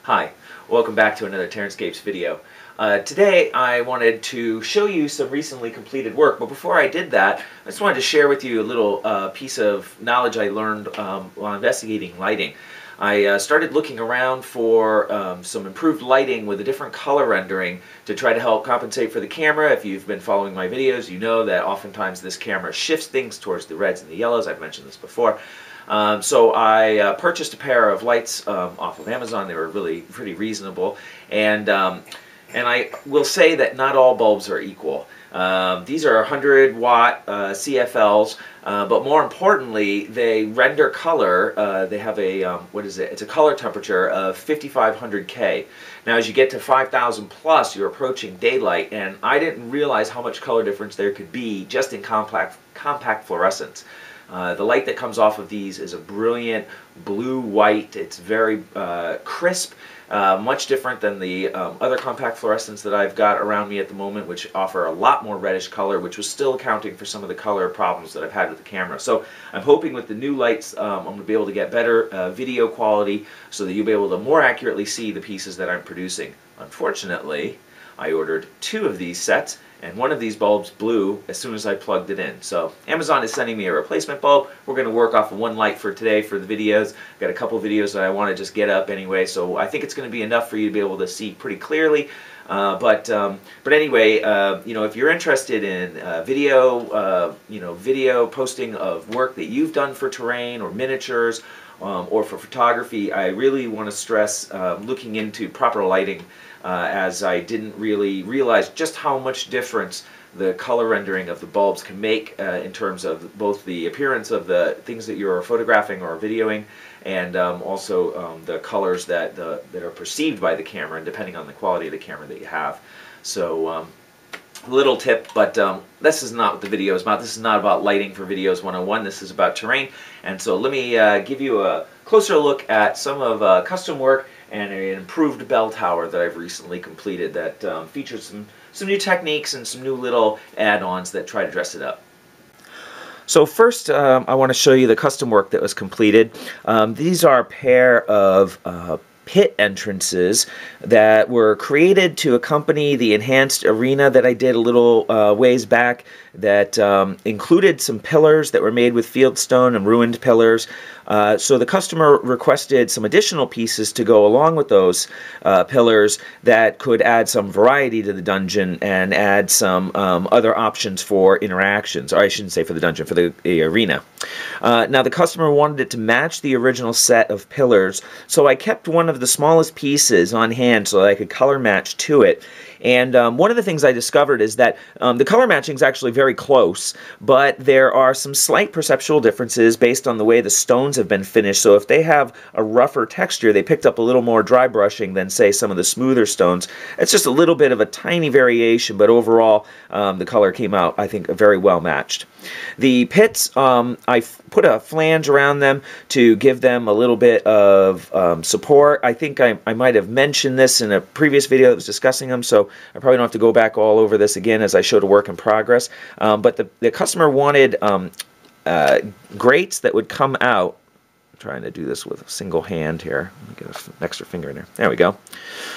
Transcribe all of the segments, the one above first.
Hi, welcome back to another TerranScapes video. Today I wanted to show you some recently completed work, but before I did that, I just wanted to share with you a little piece of knowledge I learned while investigating lighting. I started looking around for some improved lighting with a different color rendering to try to help compensate for the camera. If you've been following my videos, you know that oftentimes this camera shifts things towards the reds and the yellows. I've mentioned this before. So I purchased a pair of lights off of Amazon. They were really pretty reasonable, and I will say that not all bulbs are equal. These are 100-watt CFLs, but more importantly, they render color. They have a what is it? It's a color temperature of 5500 K. Now, as you get to 5000 plus, you're approaching daylight, and I didn't realize how much color difference there could be just in compact fluorescence. The light that comes off of these is a brilliant blue-white. It's very crisp, much different than the other compact fluorescents that I've got around me at the moment, which offer a lot more reddish color, which was still accounting for some of the color problems that I've had with the camera. So I'm hoping with the new lights I'm going to be able to get better video quality so that you'll be able to more accurately see the pieces that I'm producing. Unfortunately, I ordered 2 of these sets, and one of these bulbs blew as soon as I plugged it in. So Amazon is sending me a replacement bulb. We're going to work off of one light for today for the videos. Got a couple videos that I want to just get up anyway, so I think it's going to be enough for you to be able to see pretty clearly. But anyway, you know, if you're interested in video posting of work that you've done for terrain or miniatures or for photography, I really want to stress looking into proper lighting, as I didn't really realize just how much difference the color rendering of the bulbs can make in terms of both the appearance of the things that you're photographing or videoing, and also the colors that are perceived by the camera, and depending on the quality of the camera that you have. So little tip, but this is not what the video is about. This is not about lighting for videos 101. This is about terrain. And so let me give you a closer look at some of custom work and an improved bell tower that I've recently completed that features some new techniques and some new little add-ons that try to dress it up. So first, I want to show you the custom work that was completed. These are a pair of pit entrances that were created to accompany the enhanced arena that I did a little ways back, that included some pillars that were made with fieldstone and ruined pillars. So the customer requested some additional pieces to go along with those pillars that could add some variety to the dungeon and add some other options for interactions, or I shouldn't say for the dungeon, for the arena. Now the customer wanted it to match the original set of pillars, so I kept one of the smallest pieces on hand so that I could color match to it. And one of the things I discovered is that the color matching is actually very close, but there are some slight perceptual differences based on the way the stones have been finished. So if they have a rougher texture, they picked up a little more dry brushing than, say, some of the smoother stones. It's just a little bit of a tiny variation, but overall the color came out, I think, very well matched. The pits, I put a flange around them to give them a little bit of support. I think I might have mentioned this in a previous video that was discussing them, so I probably don't have to go back all over this again as I showed a work in progress. But the customer wanted grates that would come out. I'm trying to do this with a single hand here. Let me get an extra finger in there. There we go.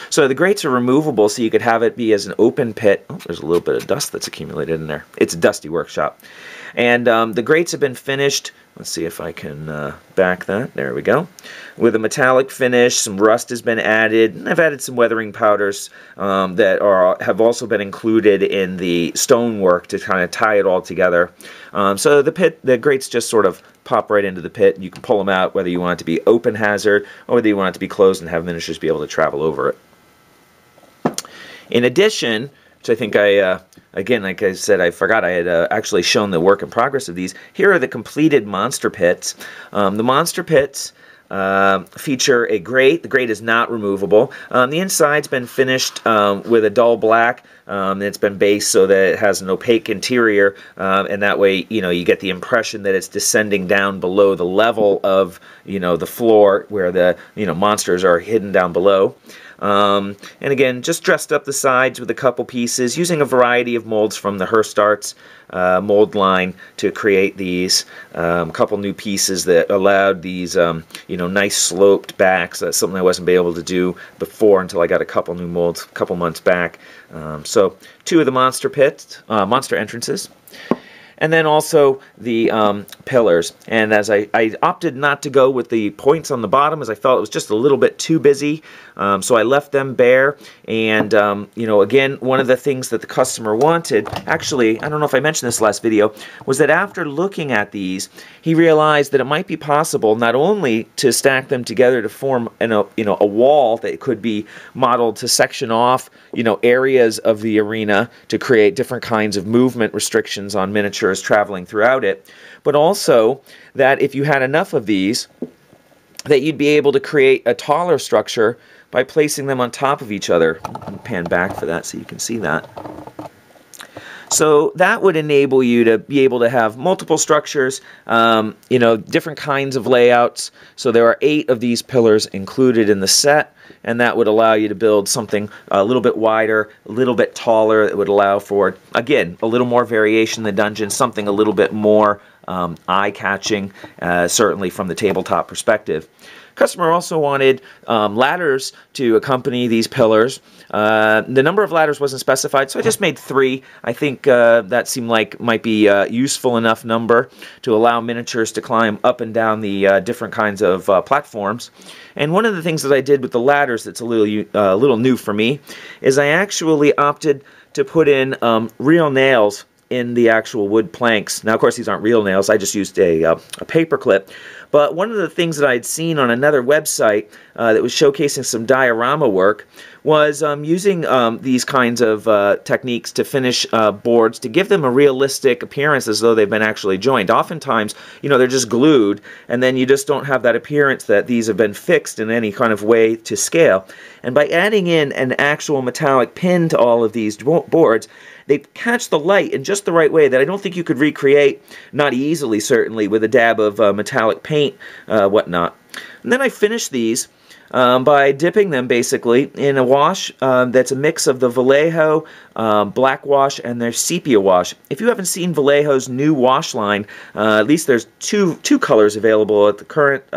So the grates are removable, so you could have it be as an open pit. Oh, there's a little bit of dust that's accumulated in there. It's a dusty workshop. And the grates have been finished. Let's see if I can back that. There we go. With a metallic finish, some rust has been added, and I've added some weathering powders that have also been included in the stonework to kind of tie it all together. So the grates just sort of pop right into the pit, and you can pull them out whether you want it to be open hazard or whether you want it to be closed and have miniatures be able to travel over it. In addition, which I think again, like I said, I forgot I had actually shown the work in progress of these. Here are the completed monster pits. The monster pits feature a grate. The grate is not removable. The inside's been finished with a dull black. It's been based so that it has an opaque interior, and that way, you know, you get the impression that it's descending down below the level of, you know, the floor where the, you know, monsters are hidden down below. And again, just dressed up the sides with a couple pieces, using a variety of molds from the Hirst Arts mold line to create these couple new pieces that allowed these nice sloped backs. That's something I wasn't able to do before until I got a couple new molds a couple months back. So 2 of the monster pits, monster entrances. And then also the pillars. And as I opted not to go with the points on the bottom, as I felt it was just a little bit too busy. So I left them bare. And, again, one of the things that the customer wanted, actually, I don't know if I mentioned this last video, was that after looking at these, he realized that it might be possible not only to stack them together to form a wall that could be modeled to section off, areas of the arena to create different kinds of movement restrictions on miniatures traveling throughout it, but also that if you had enough of these, that you'd be able to create a taller structure by placing them on top of each other. I'll pan back for that so you can see that. So that would enable you to be able to have multiple structures, different kinds of layouts. So there are 8 of these pillars included in the set, and that would allow you to build something a little bit wider, a little bit taller. It would allow for, again, a little more variation in the dungeon, something a little bit more eye-catching, certainly from the tabletop perspective. Customer also wanted ladders to accompany these pillars. The number of ladders wasn't specified, so I just made 3. I think that seemed like might be a useful enough number to allow miniatures to climb up and down the different kinds of platforms. And one of the things that I did with the ladders that's a little new for me is I actually opted to put in real nails in the actual wood planks. Now, of course, these aren't real nails. I just used a paper clip. But one of the things that I'd seen on another website that was showcasing some diorama work was using these kinds of techniques to finish boards to give them a realistic appearance as though they've been actually joined. Oftentimes, they're just glued, and then you just don't have that appearance that these have been fixed in any kind of way to scale. And by adding in an actual metallic pin to all of these boards, they catch the light in just the right way that I don't think you could recreate, not easily certainly, with a dab of metallic paint, whatnot. And then I finished these by dipping them basically in a wash that's a mix of the Vallejo black wash and their sepia wash. If you haven't seen Vallejo's new wash line, at least there's two colors available at the current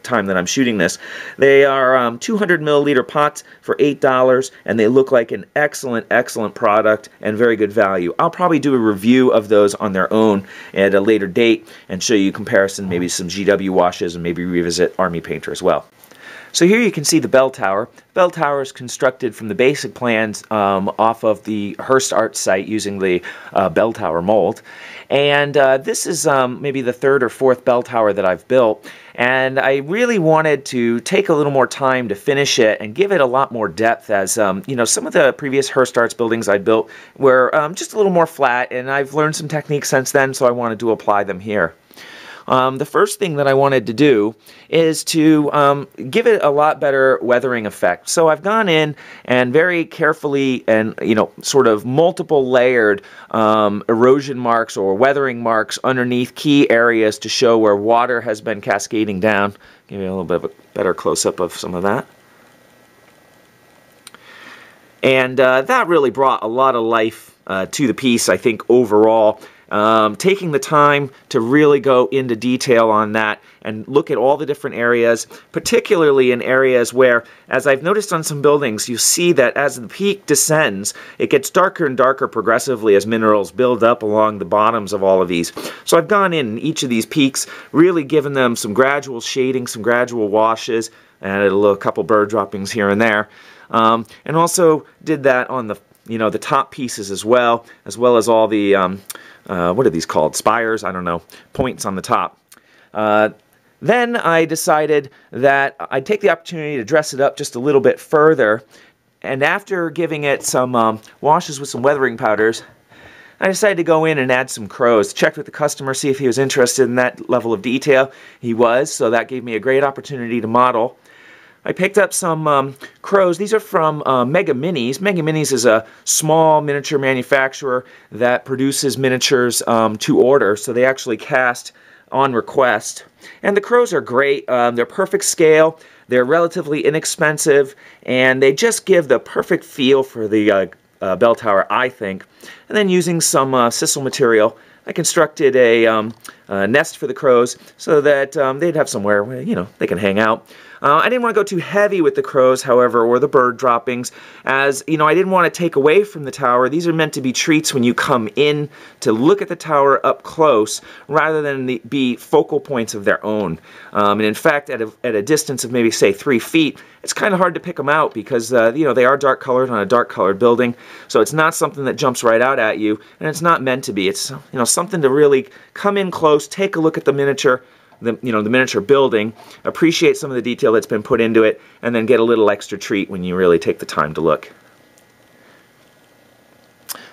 time that I'm shooting this. They are 200 milliliter pots for $8, and they look like an excellent product and very good value. I'll probably do a review of those on their own at a later date and show you comparison, maybe some GW washes, and maybe revisit Army Painter as well. So here you can see the BellTower. BellTower is constructed from the basic plans off of the Hirst Arts site using the BellTower mold. And this is maybe the 3rd or 4th BellTower that I've built. And I really wanted to take a little more time to finish it and give it a lot more depth, as some of the previous Hirst Arts buildings I built were just a little more flat, and I've learned some techniques since then, so I wanted to apply them here. The first thing that I wanted to do is to give it a lot better weathering effect. So I've gone in and very carefully and, sort of multiple layered erosion marks or weathering marks underneath key areas to show where water has been cascading down. Give you a little bit of a better close-up of some of that. And that really brought a lot of life to the piece, I think, overall. Taking the time to really go into detail on that and look at all the different areas, particularly in areas where, as I've noticed on some buildings, you see that as the peak descends, it gets darker and darker progressively as minerals build up along the bottoms of all of these. So I've gone in each of these peaks, really given them some gradual shading, some gradual washes, added a couple bird droppings here and there, and also did that on the the top pieces as well as all the what are these called? Spires? I don't know. Points on the top. Then I decided that I'd take the opportunity to dress it up just a little bit further, and after giving it some washes with some weathering powders, I decided to go in and add some crows. Checked with the customer, see if he was interested in that level of detail. He was, so that gave me a great opportunity to model. I picked up some crows. These are from Mega Minis. Mega Minis is a small miniature manufacturer that produces miniatures to order, so they actually cast on request. And the crows are great. They're perfect scale. They're relatively inexpensive, and they just give the perfect feel for the BellTower, I think. And then using some sisal material, I constructed a nest for the crows so that they'd have somewhere where, you know, they can hang out. I didn't want to go too heavy with the crows, however, or the bird droppings, as, you know, I didn't want to take away from the tower. These are meant to be treats when you come in to look at the tower up close, rather than be focal points of their own. And in fact, at a distance of maybe, say, 3 feet, it's kind of hard to pick them out because, you know, they are dark colored on a dark colored building, so it's not something that jumps right out at you, and it's not meant to be. It's, you know, something to really come in close, take a look at the miniature, the miniature building, appreciate some of the detail that's been put into it, and then get a little extra treat when you really take the time to look.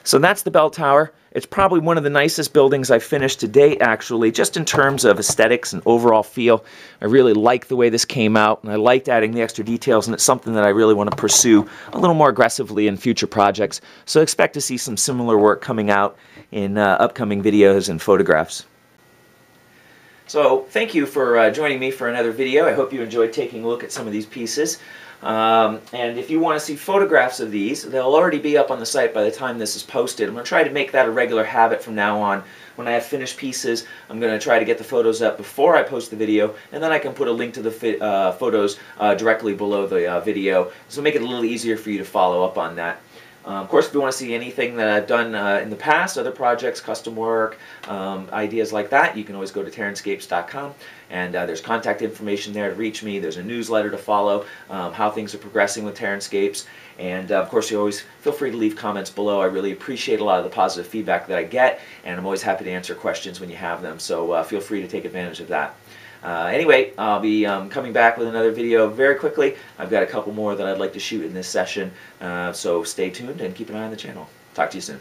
So that's the bell tower. It's probably one of the nicest buildings I've finished to date, actually, just in terms of aesthetics and overall feel. I really like the way this came out, and I liked adding the extra details, and it's something that I really want to pursue a little more aggressively in future projects. So expect to see some similar work coming out in upcoming videos and photographs. So thank you for joining me for another video. I hope you enjoyed taking a look at some of these pieces. And if you want to see photographs of these, they'll already be up on the site by the time this is posted. I'm going to try to make that a regular habit from now on. When I have finished pieces, I'm going to try to get the photos up before I post the video, and then I can put a link to the photos directly below the video, so make it a little easier for you to follow up on that. Of course, if you want to see anything that I've done in the past, other projects, custom work, ideas like that, you can always go to TerranScapes.com, and there's contact information there to reach me. There's a newsletter to follow, how things are progressing with TerranScapes, and of course, you always feel free to leave comments below. I really appreciate a lot of the positive feedback that I get, and I'm always happy to answer questions when you have them, so feel free to take advantage of that. Anyway, I'll be coming back with another video very quickly. I've got a couple more that I'd like to shoot in this session, so stay tuned and keep an eye on the channel. Talk to you soon.